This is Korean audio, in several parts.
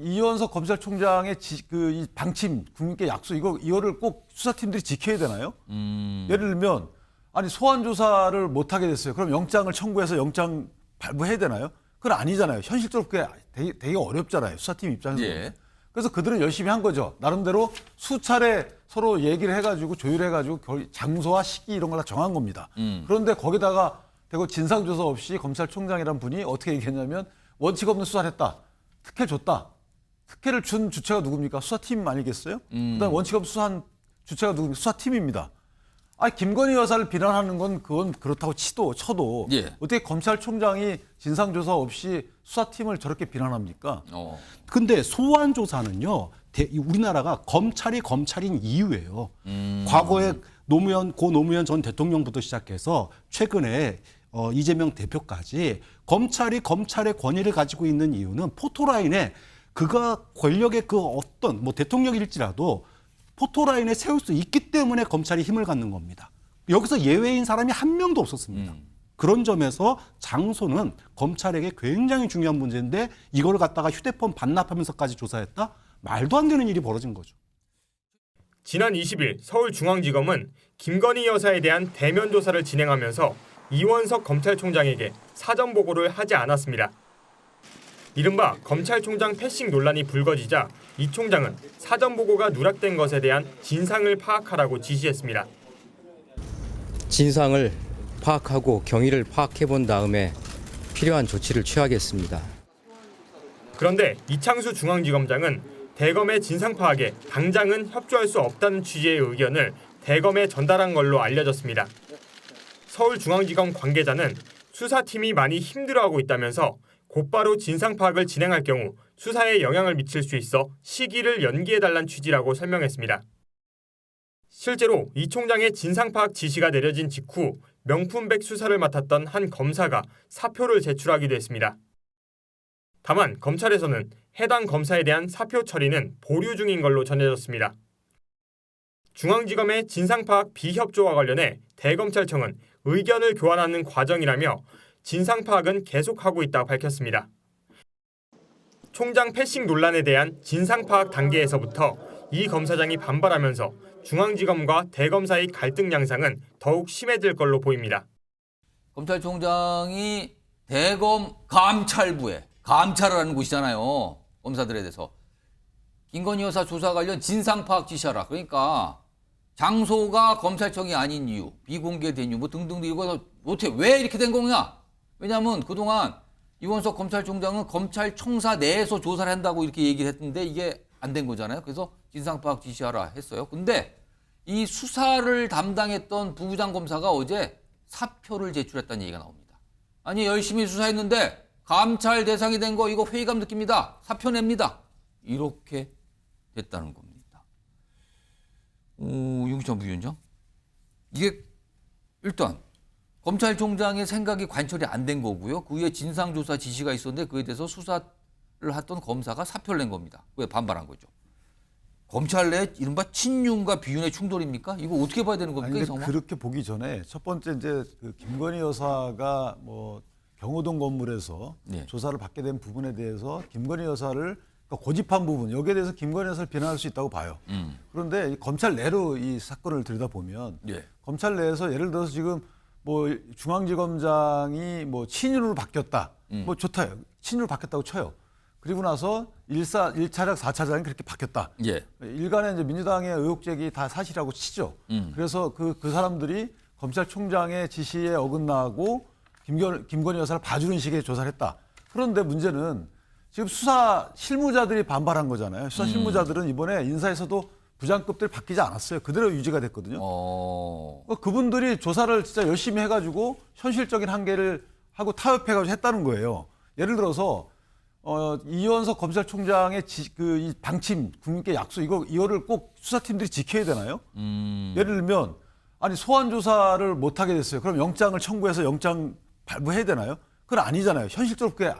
이원석 검찰총장의 이 방침, 국민께 약속 이거를 꼭 수사팀들이 지켜야 되나요? 예를 들면 아니 소환 조사를 못 하게 됐어요. 그럼 영장을 청구해서 영장 발부해야 되나요? 그건 아니잖아요. 현실적으로 그게 되게 어렵잖아요. 수사팀 입장에서. 예. 그래서 그들은 열심히 한 거죠. 나름대로 수차례 서로 얘기를 해가지고 조율해가지고 장소와 시기 이런 걸 다 정한 겁니다. 그런데 거기다가 대고 진상조사 없이 검찰총장이란 분이 어떻게 얘기했냐면 원칙 없는 수사를 했다. 특혜 줬다. 특혜를 준 주체가 누굽니까? 수사팀 아니겠어요? 그다음에 원칙 없이 수사한 주체가 누굽니까? 수사팀입니다. 아니 김건희 여사를 비난하는 건 그건 그렇다고 쳐도 예. 어떻게 검찰총장이 진상조사 없이 수사팀을 저렇게 비난합니까? 근데 소환 조사는요, 우리나라가 검찰인 이유예요. 과거에 고 노무현 전 대통령부터 시작해서 최근에 이재명 대표까지 검찰의 권위를 가지고 있는 이유는 포토라인에 그가 권력의 그 어떤 대통령일지라도 포토라인에 세울 수 있기 때문에 검찰이 힘을 갖는 겁니다. 여기서 예외인 사람이 한 명도 없었습니다. 그런 점에서 장소는 검찰에게 굉장히 중요한 문제인데 이걸 갖다가 휴대폰 반납하면서까지 조사했다? 말도 안 되는 일이 벌어진 거죠. 지난 20일 서울중앙지검은 김건희 여사에 대한 대면 조사를 진행하면서 이원석 검찰총장에게 사전 보고를 하지 않았습니다. 이른바 검찰총장 패싱 논란이 불거지자 이 총장은 사전 보고가 누락된 것에 대한 진상을 파악하라고 지시했습니다. 진상을 파악하고 경위를 파악해본 다음에 필요한 조치를 취하겠습니다. 그런데 이창수 중앙지검장은 대검의 진상 파악에 당장은 협조할 수 없다는 취지의 의견을 대검에 전달한 걸로 알려졌습니다. 서울중앙지검 관계자는 수사팀이 많이 힘들어하고 있다면서 곧바로 진상 파악을 진행할 경우 수사에 영향을 미칠 수 있어 시기를 연기해달란 취지라고 설명했습니다. 실제로 이 총장의 진상 파악 지시가 내려진 직후 명품백 수사를 맡았던 한 검사가 사표를 제출하기도 했습니다. 다만 검찰에서는 해당 검사에 대한 사표 처리는 보류 중인 걸로 전해졌습니다. 중앙지검의 진상파악 비협조와 관련해 대검찰청은 의견을 교환하는 과정이라며 진상파악은 계속하고 있다고 밝혔습니다. 총장 패싱 논란에 대한 진상파악 단계에서부터 이 검사장이 반발하면서 중앙지검과 대검 사이 갈등 양상은 더욱 심해질 걸로 보입니다. 검찰총장이 대검 감찰부에 감찰을 하는 곳이잖아요. 검사들에 대해서. 김건희 여사 조사 관련 진상파악 지시하라. 그러니까 장소가 검찰청이 아닌 이유, 비공개된 이유 등등등 이거 어떻게 왜 이렇게 된 거냐? 왜냐하면 그동안 이원석 검찰총장은 검찰총사 내에서 조사를 한다고 이렇게 얘기를 했는데 이게 안 된 거잖아요. 그래서 진상파악 지시하라 했어요. 근데 이 수사를 담당했던 부부장 검사가 어제 사표를 제출했다는 얘기가 나옵니다. 아니 열심히 수사했는데 감찰 대상이 된 거 이거 회의감 느낍니다. 사표 냅니다. 이렇게 됐다는 겁니다. 윤기찬 부위원장. 이게 일단 검찰총장의 생각이 관철이 안 된 거고요. 그 위에 진상조사 지시가 있었는데 그에 대해서 수사를 했던 검사가 사표를 낸 겁니다. 왜 반발한 거죠? 검찰 내 이른바 친윤과 비윤의 충돌입니까? 이거 어떻게 봐야 되는 겁니까? 아니, 이 상황? 그렇게 보기 전에 첫 번째 이제 그 김건희 여사가 경호동 건물에서 네. 조사를 받게 된 부분에 대해서 김건희 여사를 그러니까 고집한 부분 여기에 대해서 김건희 여사를 비난할 수 있다고 봐요. 그런데 이 검찰 내로 이 사건을 들여다보면 예. 검찰 내에서 예를 들어서 지금 중앙지검장이 친윤으로 바뀌었다. 좋다요. 친윤으로 바뀌었다고 쳐요. 그리고 나서 1차장, 4차장이 그렇게 바뀌었다. 예. 일간의 이제 민주당의 의혹 제기 다 사실이라고 치죠. 그래서 그 사람들이 검찰총장의 지시에 어긋나고 김건희 여사를 봐주는 식의 조사를 했다. 그런데 문제는 지금 수사 실무자들이 반발한 거잖아요. 수사 실무자들은 이번에 인사에서도 부장급들이 바뀌지 않았어요. 그대로 유지가 됐거든요. 그분들이 조사를 진짜 열심히 해가지고 현실적인 한계를 하고 타협해가지고 했다는 거예요. 예를 들어서 이원석 검찰총장의 이 방침, 국민께 약속 이거를 꼭 수사팀들이 지켜야 되나요? 예를 들면 아니 소환 조사를 못 하게 됐어요. 그럼 영장을 청구해서 영장 발부해야 되나요? 그건 아니잖아요. 현실적으로 그게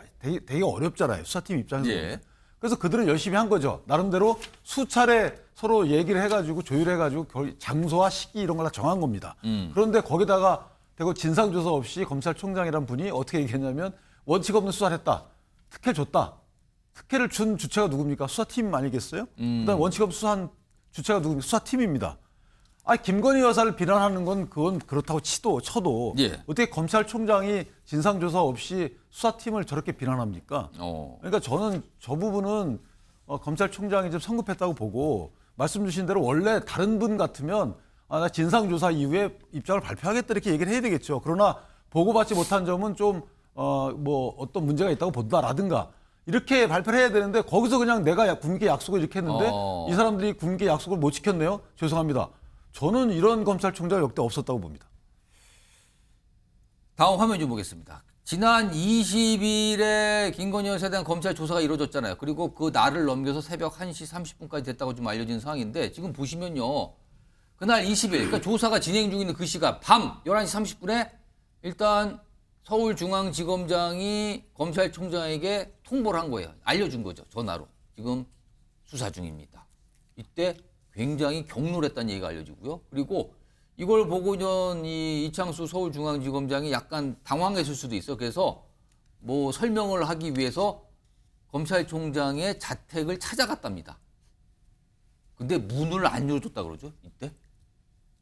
되게 어렵잖아요. 수사팀 입장에서. 예. 그래서 그들은 열심히 한 거죠. 나름대로 수차례 서로 얘기를 해가지고 조율해가지고 장소와 시기 이런 걸 다 정한 겁니다. 그런데 거기다가 대고 진상조사 없이 검찰총장이란 분이 어떻게 얘기했냐면 원칙 없는 수사를 했다. 특혜 줬다. 특혜를 준 주체가 누굽니까? 수사팀 아니겠어요? 그다음 원칙 없이 수사한 주체가 누굽니까? 수사팀입니다. 김건희 여사를 비난하는 건 그건 그렇다고 쳐도 예. 어떻게 검찰총장이 진상조사 없이 수사팀을 저렇게 비난합니까? 그러니까 저는 저 부분은 검찰총장이 좀 성급했다고 보고 말씀 주신 대로 원래 다른 분 같으면 나 진상조사 이후에 입장을 발표하겠다 이렇게 얘기를 해야 되겠죠. 그러나 보고받지 못한 점은 좀 뭐 어떤 문제가 있다고 본다라든가 이렇게 발표를 해야 되는데 거기서 그냥 내가 국민께 약속을 이렇게 했는데 이 사람들이 국민께 약속을 못 지켰네요. 죄송합니다. 저는 이런 검찰총장 역대 없었다고 봅니다. 다음 화면 좀 보겠습니다. 지난 20일에 김건희 여사에 대한 검찰 조사가 이루어졌잖아요. 그리고 그 날을 넘겨서 새벽 1시 30분까지 됐다고 좀 알려진 상황인데 지금 보시면요. 그날 20일, 그러니까 조사가 진행 중인 그 시간 밤 11시 30분에 일단 서울중앙지검장이 검찰총장에게 통보를 한 거예요. 알려준 거죠. 전화로. 지금 수사 중입니다. 이때 굉장히 격노했다는 얘기가 알려지고요. 그리고 이걸 보고는 이 이창수 서울중앙지검장이 약간 당황했을 수도 있어. 그래서 뭐 설명을 하기 위해서 검찰총장의 자택을 찾아갔답니다. 근데 문을 안 열어줬다 그러죠. 이때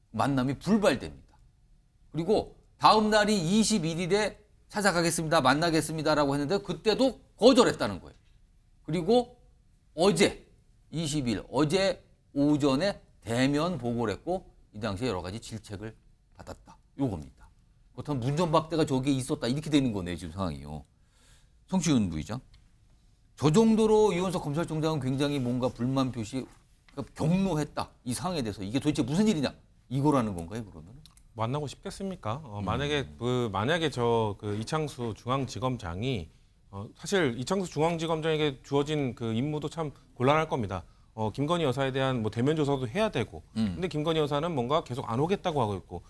만남이 불발됩니다. 그리고 다음 날이 21일에 찾아가겠습니다. 만나겠습니다라고 했는데 그때도 거절했다는 거예요. 그리고 어제 20일 어제 오전에 대면 보고를 했고 이 당시에 여러 가지 질책을 받았다. 요겁니다. 그렇다면 문전박대가 저기에 있었다. 이렇게 되는 거네요. 지금 상황이요. 성시훈 부의장. 저 정도로 이원석 검찰총장은 굉장히 뭔가 불만 표시, 그러니까 격노했다. 이 상황에 대해서 이게 도대체 무슨 일이냐. 이거라는 건가요, 그러면? 만나고 싶겠습니까? 만약에 그 이창수 중앙지검장이 사실 이창수 중앙지검장에게 주어진 그 임무도 참 곤란할 겁니다. 김건희 여사에 대한 뭐 대면 조사도 해야 되고, 근데 김건희 여사는 뭔가 계속 안 오겠다고 하고 있고,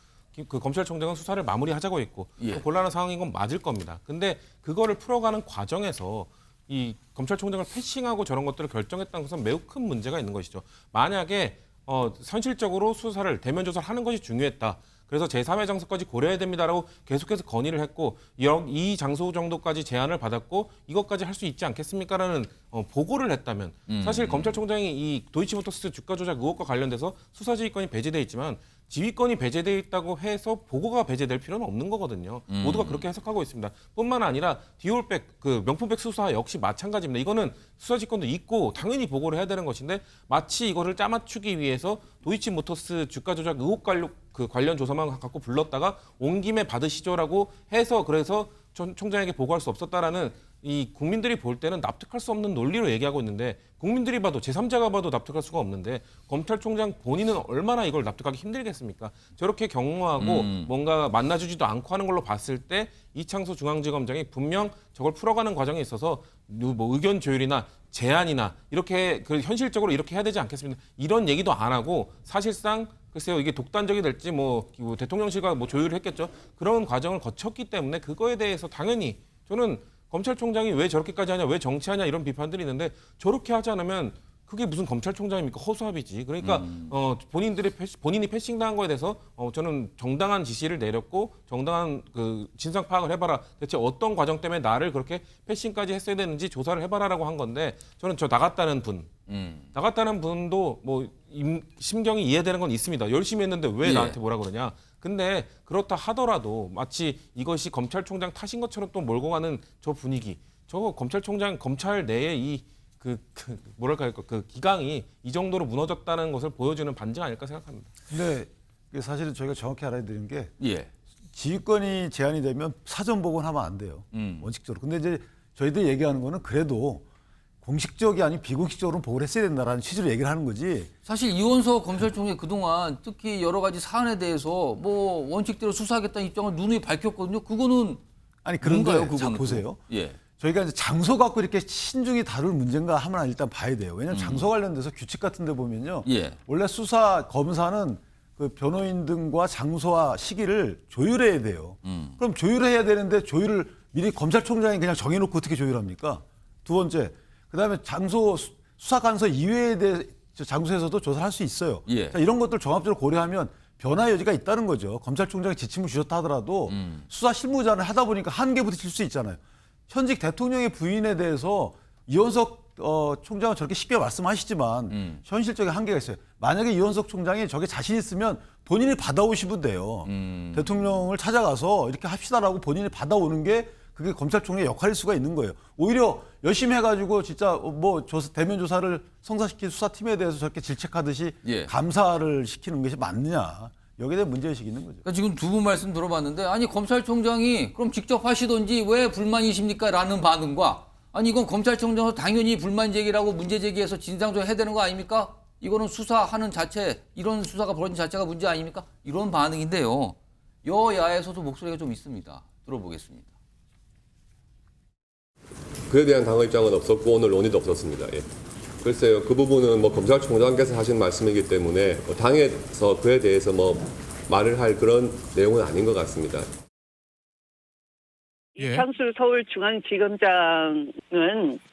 그 검찰총장은 수사를 마무리하자고 했고, 예. 곤란한 상황인 건 맞을 겁니다. 근데 그거를 풀어가는 과정에서 이 검찰총장을 패싱하고 저런 것들을 결정했다는 것은 매우 큰 문제가 있는 것이죠. 만약에 현실적으로 수사를 대면 조사를 하는 것이 중요했다. 그래서 제3의 장소까지 고려해야 됩니다라고 계속해서 건의를 했고 이 장소 정도까지 제안을 받았고 이것까지 할 수 있지 않겠습니까라는 보고를 했다면 사실 검찰총장이 이 도이치모터스 주가 조작 의혹과 관련돼서 수사지휘권이 배제돼 있지만 지휘권이 배제돼 있다고 해서 보고가 배제될 필요는 없는 거거든요. 모두가 그렇게 해석하고 있습니다. 뿐만 아니라 디올백 그 명품백 수사 역시 마찬가지입니다. 이거는 수사지휘권도 있고 당연히 보고를 해야 되는 것인데 마치 이거를 짜맞추기 위해서 도이치모터스 주가 조작 의혹 관련 조사만 갖고 불렀다가 온 김에 받으시죠라고 해서 그래서 총장에게 보고할 수 없었다라는 이 국민들이 볼 때는 납득할 수 없는 논리로 얘기하고 있는데 국민들이 봐도 제3자가 봐도 납득할 수가 없는데 검찰총장 본인은 얼마나 이걸 납득하기 힘들겠습니까? 저렇게 경로하고 뭔가 만나주지도 않고 하는 걸로 봤을 때 이창수 중앙지검장이 분명 저걸 풀어가는 과정에 있어서 뭐 의견 조율이나 제안이나 이렇게 현실적으로 이렇게 해야 되지 않겠습니까? 이런 얘기도 안 하고 사실상 글쎄요 이게 독단적이 될지 뭐 대통령실과 뭐 조율을 했겠죠. 그런 과정을 거쳤기 때문에 그거에 대해서 당연히 저는 검찰총장이 왜 저렇게까지 하냐, 왜 정치하냐 이런 비판들이 있는데 저렇게 하지 않으면 그게 무슨 검찰총장입니까? 허수아비지. 그러니까 본인이 패싱당한 거에 대해서 저는 정당한 지시를 내렸고 정당한 그 진상 파악을 해봐라. 대체 어떤 과정 때문에 나를 그렇게 패싱까지 했어야 되는지 조사를 해봐라라고 한 건데 저는 저 나갔다는 분도 뭐 심경이 이해되는 건 있습니다. 열심히 했는데 왜 나한테 뭐라 그러냐. 근데 그렇다 하더라도 마치 이것이 검찰총장 탓인 것처럼 또 몰고 가는 저 분위기. 저 검찰 내에 뭐랄까요, 그 기강이 이 정도로 무너졌다는 것을 보여주는 반증 아닐까 생각합니다. 근데 사실은 저희가 정확히 알아야 되는 게 예. 지휘권이 제한이 되면 사전 보고는 하면 안 돼요. 원칙적으로. 근데 이제 저희들이 얘기하는 거는 그래도 공식적이 아닌 비공식적으로 보고를 했어야 된다라는 취지로 얘기를 하는 거지. 사실 이원석 검찰총장이 그동안 특히 여러 가지 사안에 대해서 뭐 원칙대로 수사하겠다는 입장을 누누이 밝혔거든요. 그거는 아니 그런가요? 뭔가요, 자 그거는 보세요. 예. 저희가 이제 장소 갖고 이렇게 신중히 다룰 문제인가 하면 일단 봐야 돼요. 왜냐하면 장소 관련돼서 규칙 같은 데 보면요. 예. 원래 수사 검사는 그 변호인 등과 장소와 시기를 조율해야 돼요. 그럼 조율해야 되는데 조율을 미리 검찰총장이 그냥 정해놓고 어떻게 조율합니까? 두 번째, 그다음에 수사관서 이외에 대해 장소에서도 조사를 할 수 있어요. 예. 자, 이런 것들 종합적으로 고려하면 변화 여지가 있다는 거죠. 검찰총장이 지침을 주셨다 하더라도 수사 실무자를 하다 보니까 한계 부딪힐 수 있잖아요. 현직 대통령의 부인에 대해서 이원석 총장은 저렇게 쉽게 말씀하시지만 현실적인 한계가 있어요. 만약에 이원석 총장이 저게 자신 있으면 본인이 받아오시면 돼요. 대통령을 찾아가서 이렇게 합시다라고 본인이 받아오는 게 그게 검찰총장의 역할일 수가 있는 거예요. 오히려 열심히 해가지고 진짜 뭐 대면 조사를 성사시킨 수사팀에 대해서 저렇게 질책하듯이 예. 감사를 시키는 것이 맞느냐. 여기에 대한 문제의식이 있는 거죠. 그러니까 지금 두 분 말씀 들어봤는데 아니 검찰총장이 그럼 직접 하시던지 왜 불만이십니까? 라는 반응과 아니 이건 검찰총장은 당연히 불만 제기라고 문제 제기해서 진상조사 해야 되는 거 아닙니까? 이거는 수사하는 자체 이런 수사가 벌어진 자체가 문제 아닙니까? 이런 반응인데요. 여야에서도 목소리가 좀 있습니다. 들어보겠습니다. 그에 대한 당의 입장은 없었고 오늘 논의도 없었습니다. 예. 글쎄요, 그 부분은 뭐 검찰총장께서 하신 말씀이기 때문에 뭐 당에서 그에 대해서 뭐 말을 할 그런 내용은 아닌 것 같습니다. 이창수 서울중앙지검장은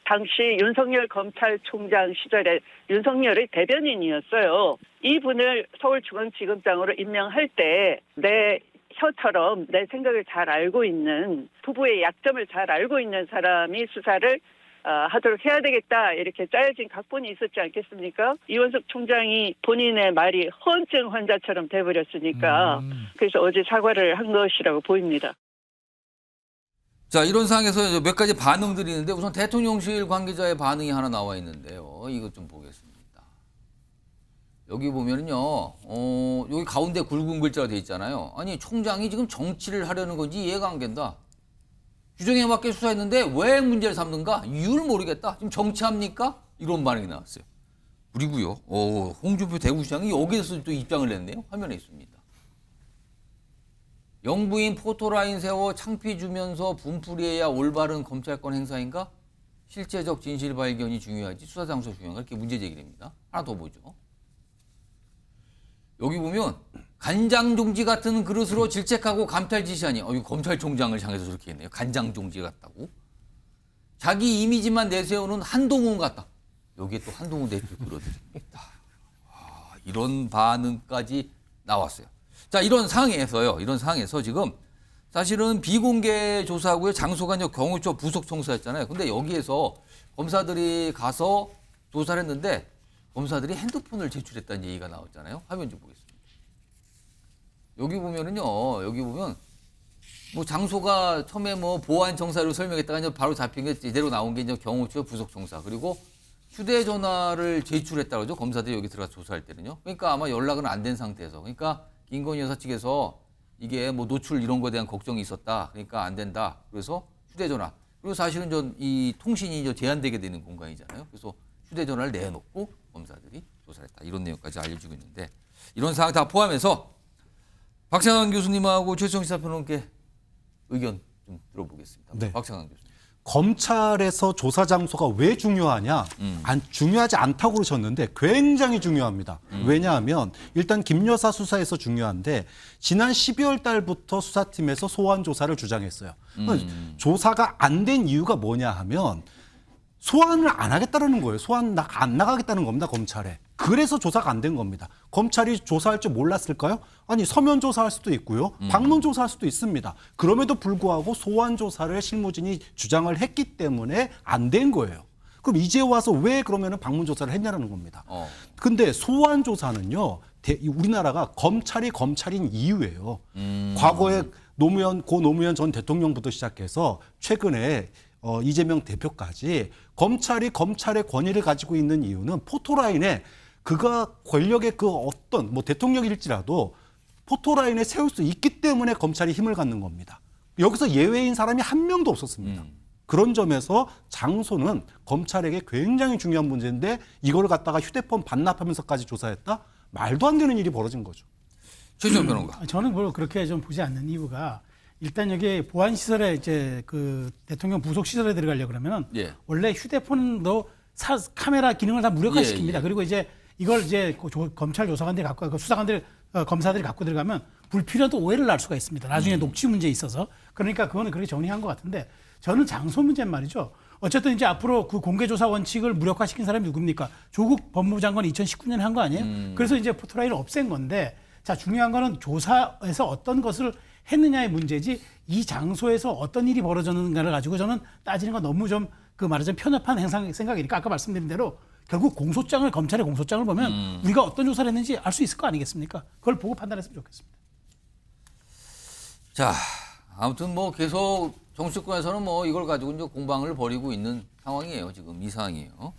당시 윤석열 검찰총장 시절에 윤석열의 대변인이었어요. 이분을 서울중앙지검장으로 임명할 때 내 혀처럼 내 생각을 잘 알고 있는 부부의 약점을 잘 알고 있는 사람이 수사를 하도록 해야 되겠다 이렇게 짜여진 각본이 있었지 않겠습니까? 이원석 총장이 본인의 말이 허언증 환자처럼 돼버렸으니까 그래서 어제 사과를 한 것이라고 보입니다. 자, 이런 상황에서 몇 가지 반응들이 있는데 우선 대통령실 관계자의 반응이 하나 나와 있는데요. 이것 좀 보겠습니다. 여기 보면은요, 여기 가운데 굵은 글자가 돼 있잖아요. 아니, 총장이 지금 정치를 하려는 건지 이해가 안 된다. 규정에 맞게 수사했는데 왜 문제를 삼는가? 이유를 모르겠다. 지금 정치합니까? 이런 반응이 나왔어요. 그리고요, 홍준표 대구시장이 여기에서 또 입장을 냈네요. 화면에 있습니다. 영부인 포토라인 세워 창피 주면서 분풀이해야 올바른 검찰권 행사인가? 실제적 진실 발견이 중요하지 수사 장소 중요한가? 이렇게 문제 제기됩니다. 하나 더 보죠. 여기 보면 간장종지 같은 그릇으로 질책하고 감찰 지시하니 이거 검찰총장을 향해서 저렇게 했네요. 간장종지 같다고. 자기 이미지만 내세우는 한동훈 같다. 여기에 또 한동훈 대표 끌어들입니다. 이런 반응까지 나왔어요. 자, 이런 상황에서 지금 사실은 비공개 조사하고요. 장소가 이제 경호처 부속청사였잖아요. 근데 여기에서 검사들이 가서 조사를 했는데 검사들이 핸드폰을 제출했다는 얘기가 나왔잖아요. 화면 좀 보겠습니다. 여기 보면 뭐 장소가 처음에 뭐 보안청사로 설명했다가 이제 바로 잡힌 게 제대로 나온 게 이제 경호처 부속청사 그리고 휴대전화를 제출했다고 그러죠. 검사들이 여기 들어가서 조사할 때는요. 그러니까 아마 연락은 안 된 상태에서 그러니까 김건희 여사 측에서 이게 뭐 노출 이런 거에 대한 걱정이 있었다. 그러니까 안 된다. 그래서 휴대전화. 그리고 사실은 이 통신이 이제 제한되게 되는 공간이잖아요. 그래서 휴대전화를 내놓고 검사들이 조사를 했다. 이런 내용까지 알려주고 있는데 이런 상황 다 포함해서 박찬환 교수님하고 최수영 시사평론가께 의견 좀 들어보겠습니다. 네. 박찬환 교수님. 검찰에서 조사 장소가 왜 중요하냐? 중요하지 않다고 그러셨는데 굉장히 중요합니다. 왜냐하면 일단 김 여사 수사에서 중요한데 지난 12월 달부터 수사팀에서 소환 조사를 주장했어요. 조사가 안 된 이유가 뭐냐 하면 소환을 안 하겠다는 거예요. 소환 안 나가겠다는 겁니다. 검찰에. 그래서 조사가 안 된 겁니다. 검찰이 조사할 줄 몰랐을까요? 아니 서면 조사할 수도 있고요. 방문 조사할 수도 있습니다. 그럼에도 불구하고 소환 조사를 실무진이 주장을 했기 때문에 안 된 거예요. 그럼 이제 와서 왜 그러면은 방문 조사를 했냐라는 겁니다. 근데 소환 조사는요. 우리나라가 검찰인 이유예요. 과거에 고 노무현 전 대통령부터 시작해서 최근에 이재명 대표까지 검찰의 권위를 가지고 있는 이유는 포토라인에 그가 권력의 그 어떤 뭐 대통령일지라도 포토라인에 세울 수 있기 때문에 검찰이 힘을 갖는 겁니다. 여기서 예외인 사람이 한 명도 없었습니다. 그런 점에서 장소는 검찰에게 굉장히 중요한 문제인데 이걸 갖다가 휴대폰 반납하면서까지 조사했다? 말도 안 되는 일이 벌어진 거죠. 최수영 변호사. 저는 뭘 그렇게 좀 보지 않는 이유가 일단 여기 보안 시설에 이제 그 대통령 부속 시설에 들어가려 그러면은 예. 원래 휴대폰도 카메라 기능을 다 무력화시킵니다. 예. 그리고 이제 이걸 이제 검찰 조사관들이 갖고 수사관들 검사들이 갖고 들어가면 불필요한 오해를 날 수가 있습니다. 나중에 녹취 문제에 있어서 그러니까 그거는 그렇게 정리한 것 같은데 저는 장소 문제는 말이죠. 어쨌든 이제 앞으로 그 공개조사 원칙을 무력화시킨 사람이 누굽니까? 조국 법무부 장관이 2019년에 한 거 아니에요? 그래서 이제 포토라인을 없앤 건데 자 중요한 거는 조사에서 어떤 것을 했느냐의 문제지 이 장소에서 어떤 일이 벌어졌는가를 가지고 저는 따지는 건 너무 좀 그 말하자면 편협한 생각이니까 아까 말씀드린 대로 결국 공소장을 검찰의 공소장을 보면 우리가 어떤 조사를 했는지 알 수 있을 거 아니겠습니까? 그걸 보고 판단했으면 좋겠습니다. 자, 아무튼 뭐 계속 정치권에서는 뭐 이걸 가지고 이제 공방을 벌이고 있는 상황이에요. 지금 이 상황이에요.